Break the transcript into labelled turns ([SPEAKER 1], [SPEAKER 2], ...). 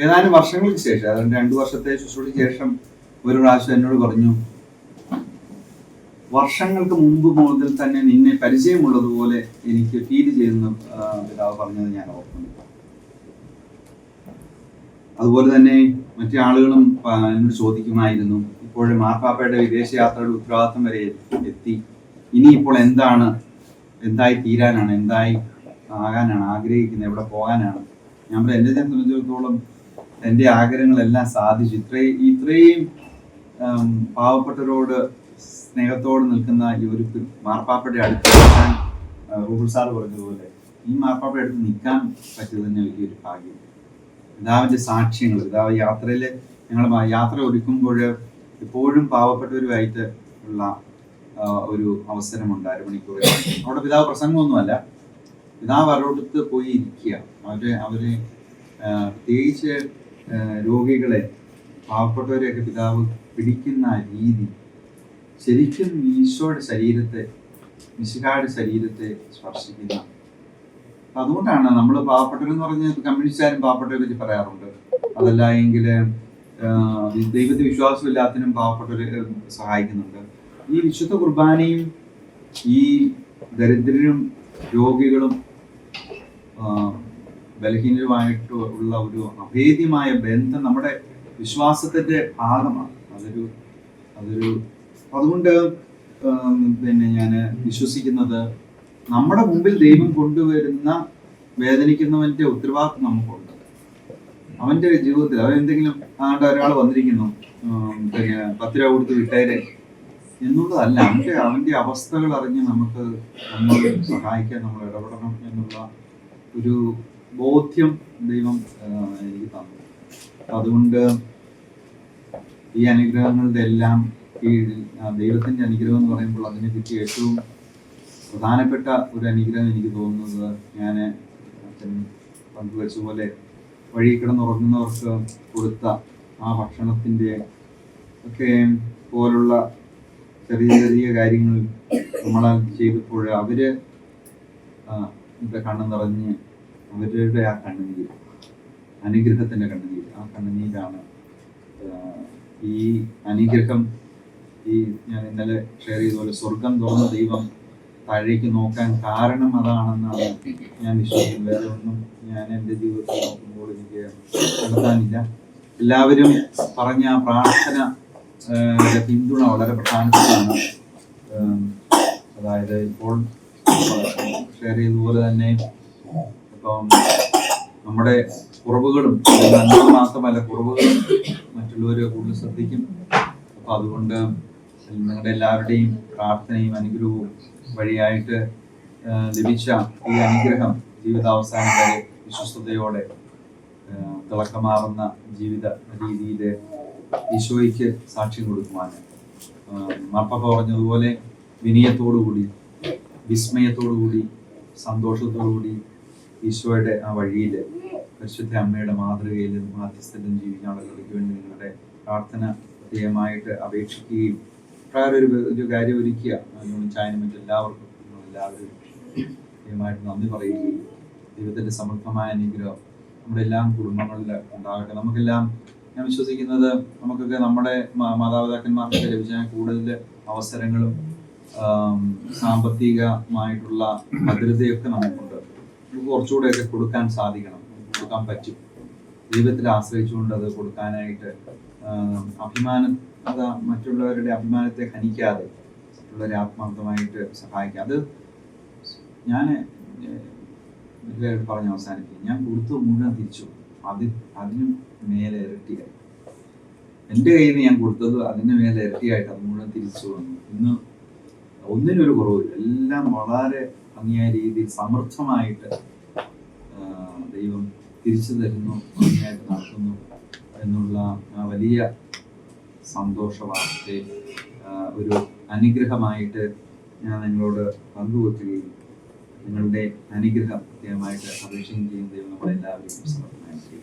[SPEAKER 1] ഏതാനും വർഷങ്ങൾക്ക് ശേഷം, അതായത് 2 വർഷത്തെ ശുശ്രൂഷയ്ക്ക് ശേഷം ഒരു പ്രാവശ്യം എന്നോട് പറഞ്ഞു, വർഷങ്ങൾക്ക് മുമ്പ് മുതൽ തന്നെ നിന്നെ പരിചയമുള്ളതുപോലെ എനിക്ക് ഫീൽ ചെയ്യുന്ന പിതാവ് പറഞ്ഞത് ഞാൻ ഓർക്കുന്നു. അതുപോലെ തന്നെ മറ്റു ആളുകളും എന്നോട് ചോദിക്കുമായിരുന്നു, ഇപ്പോഴും മാർപ്പാപ്പയുടെ വിദേശയാത്രയുടെ ഉത്തരവാദിത്വം വരെ എത്തി, ഇനിയിപ്പോൾ എന്തായി തീരാനാണ്, എന്തായി ആകാനാണ് ആഗ്രഹിക്കുന്നത്, എവിടെ പോകാനാണ്? ഞാൻ പറയാം, എന്നെ സംബന്ധിച്ചിടത്തോളം എൻ്റെ ആഗ്രഹങ്ങളെല്ലാം സാധിച്ചു. ഇത്രയും പാവപ്പെട്ടവരോട് സ്നേഹത്തോട് നിൽക്കുന്ന ഈ ഒരു മാർപ്പാപ്പയുടെ അടുത്ത് നിൽക്കാൻ, റൂബിൾ സാർ പറഞ്ഞതുപോലെ ഈ മാർപ്പാപ്പയുടെ അടുത്ത് നിൽക്കാൻ പറ്റിയത് തന്നെ വലിയൊരു ഭാഗ്യം. പിതാവിൻ്റെ സാക്ഷ്യങ്ങൾ, പിതാവ് ഞങ്ങൾ യാത്ര ഒരുക്കുമ്പോൾ എപ്പോഴും പാവപ്പെട്ടവരുമായിട്ട് ഉള്ള ഒരു അവസരമുണ്ട്. 1 മണിക്കൂർ അവിടെ പിതാവ് പ്രസംഗമൊന്നുമല്ല, പിതാവ് അവരോടത്ത് പോയി ഇരിക്കുക. അവരെ പ്രത്യേകിച്ച് രോഗികളെ, പാവപ്പെട്ടവരെയൊക്കെ പിതാവ് പിടിക്കുന്ന രീതി ശരിക്കും ഈശോയുടെ ശരീരത്തെ, മിശിഹായുടെ ശരീരത്തെ സ്പർശിക്കുന്ന. അതുകൊണ്ടാണ് നമ്മൾ പാവപ്പെട്ടവരെന്ന് പറഞ്ഞ് കമ്മ്യൂണിസ്റ്റുകാരും പാവപ്പെട്ടവരെ പറ്റി പറയാറുണ്ട്. അതല്ല എങ്കിൽ ദൈവത്തെ വിശ്വാസമില്ലാത്തതിനും പാവപ്പെട്ടവരെ സഹായിക്കുന്നുണ്ട്. ഈ വിശുദ്ധ കുർബാനയും ഈ ദരിദ്രരും രോഗികളും ബലഹീനരുമായിട്ട് ഉള്ള ഒരു അഭേദ്യമായ ബന്ധം നമ്മുടെ വിശ്വാസത്തിന്റെ ഭാഗമാണ്. അതുകൊണ്ട് പിന്നെ ഞാൻ വിശ്വസിക്കുന്നത്, നമ്മുടെ മുമ്പിൽ ദൈവം കൊണ്ടുവരുന്ന വേദനിക്കുന്നവന്റെ ഉത്തരവാദിത്വം നമുക്കുണ്ട്. അവന്റെ ജീവിതത്തിൽ അവൻ എന്തെങ്കിലും ഒരാൾ വന്നിരിക്കുന്നു, പിന്നെ 10 രൂപ കൊടുത്ത് വിട്ടേരെ എന്നുള്ളതല്ല, അവന്റെ അവസ്ഥകൾ അറിഞ്ഞ് നമ്മൾ സഹായിക്കാൻ, നമ്മൾ ഇടപെടണം എന്നുള്ള ഒരു ബോധ്യം ദൈവം എനിക്ക് തന്നു. അതുകൊണ്ട് ഈ അനുഗ്രഹങ്ങളുടെ എല്ലാം കീഴിൽ ദൈവത്തിന്റെ അനുഗ്രഹം എന്ന് പറയുമ്പോൾ അതിനെ പറ്റി ഏറ്റവും പ്രധാനപ്പെട്ട ഒരു അനുഗ്രഹം എനിക്ക് തോന്നുന്നത്, ഞാൻ പങ്കുവച്ച പോലെ വഴി കിടന്നുറങ്ങുന്നവർക്ക് കൊടുത്ത ആ ഭക്ഷണത്തിൻ്റെ ഒക്കെ പോലുള്ള ചെറിയ ചെറിയ കാര്യങ്ങൾ നമ്മൾ ചെയ്തപ്പോൾ അവര് കണ്ണു നിറഞ്ഞ് അവരുടെ ആ കണ്ണുനീര്, അനുഗ്രഹത്തിന്റെ കണ്ണുനീര്, ആ കണ്ണുനീരാണ് ഈ അനുഗ്രഹം. ഞാൻ ഇന്നലെ ഷെയർ ചെയ്ത പോലെ സ്വർഗം തുറന്ന ദൈവം താഴേക്ക് നോക്കാൻ കാരണം അതാണെന്നാണ് ഞാൻ വിശ്വസിക്കുന്നത്. വേറെ ഒന്നും ഞാൻ എൻ്റെ ജീവിതത്തിൽ നോക്കുമ്പോൾ എനിക്ക് കണ്ടെത്താനില്ല. എല്ലാവരും പറഞ്ഞ പ്രാർത്ഥന പിന്തുണ വളരെ പ്രധാനപ്പെട്ടതാണ്. അതായത് ഇപ്പോൾ ഷെയർ ചെയ്തതുപോലെ തന്നെ ഇപ്പം നമ്മുടെ കുറവുകളും മാത്രമല്ല, കുറവുകളും മറ്റുള്ളവർ കൂടുതൽ ശ്രദ്ധിക്കും. അപ്പം അതുകൊണ്ട് നിങ്ങളുടെ എല്ലാവരുടെയും പ്രാർത്ഥനയും അനുഗ്രഹവും വഴിയായിട്ട് ലഭിച്ച ഈ അനുഗ്രഹം ജീവിതാവസാനം വരെ വിശ്വസ്തയോടെ തിളക്കമാറുന്ന ജീവിത രീതിയിൽ ഈശോയ്ക്ക് സാക്ഷ്യം കൊടുക്കുവാൻ, മാർപ്പാപ്പ പറഞ്ഞതുപോലെ വിനയത്തോടുകൂടി, വിസ്മയത്തോടുകൂടി, സന്തോഷത്തോടുകൂടി ഈശോയുടെ ആ വഴിയിൽ, പരിശുദ്ധ അമ്മയുടെ മാതൃകയിൽ മാധ്യസ്ഥലും ജീവിക്കാൻ ആളുകൾക്ക് വേണ്ടി നിങ്ങളുടെ പ്രാർത്ഥന പ്രത്യേകമായിട്ട് അപേക്ഷിക്കുകയും പ്രകാരം ഒരു കാര്യം ഒരുക്കുക. ചായനും മറ്റെല്ലാവർക്കും എല്ലാവരും പ്രത്യേകമായിട്ട് നന്ദി പറയുകയും ദൈവത്തിന്റെ സമൃദ്ധമായ അനുഗ്രഹം നമ്മുടെ എല്ലാം കുടുംബങ്ങളിൽ ഉണ്ടാകട്ടെ. നമുക്കെല്ലാം, ഞാൻ വിശ്വസിക്കുന്നത്, നമുക്കൊക്കെ നമ്മുടെ മാതാപിതാക്കന്മാർക്ക് ലഭിച്ച കൂടുതൽ അവസരങ്ങളും സാമ്പത്തികമായിട്ടുള്ള ഭദ്രതയൊക്കെ നമുക്കുണ്ട്. നമുക്ക് കുറച്ചുകൂടെയൊക്കെ കൊടുക്കാൻ സാധിക്കണം, കൊടുക്കാൻ പറ്റും. ദൈവത്തിൽ ആശ്രയിച്ചുകൊണ്ട് അത് കൊടുക്കാനായിട്ട് മറ്റുള്ളവരുടെ അഭിമാനത്തെ ഹനിക്കാതെ മറ്റുള്ളവരെ ആത്മാർത്ഥമായിട്ട് സഹായിക്കുക. അത് ഞാൻ പറഞ്ഞ് അവസാനിപ്പിക്കും. ഞാൻ കൊടുത്തു മുഴുവൻ തിരിച്ചു, അതിനും മേലെ ഇരട്ടിയായി. എൻ്റെ കയ്യിൽ നിന്ന് ഞാൻ കൊടുത്തത് അതിന് മേലെ ഇരട്ടിയായിട്ട് അത് മുഴുവൻ തിരിച്ചു വന്നു. ഇന്ന് ഒന്നിനൊരു കുറവില്ല, എല്ലാം വളരെ ഭംഗിയായ രീതിയിൽ സമൃദ്ധമായിട്ട് ദൈവം തിരിച്ചു തരുന്നു, ഭംഗിയായിട്ട് നടത്തുന്നു എന്നുള്ള വലിയ സന്തോഷ വാർത്തയെ ഒരു അനുഗ്രഹമായിട്ട് ഞാൻ നിങ്ങളോട് പങ്കുവെക്കുകയും നിങ്ങളുടെ അനുഗ്രഹം കൃത്യമായിട്ട് അപേക്ഷിക്കുകയും ദൈവം നമ്മളെല്ലാവരെയും സമർത്ഥമായിട്ട്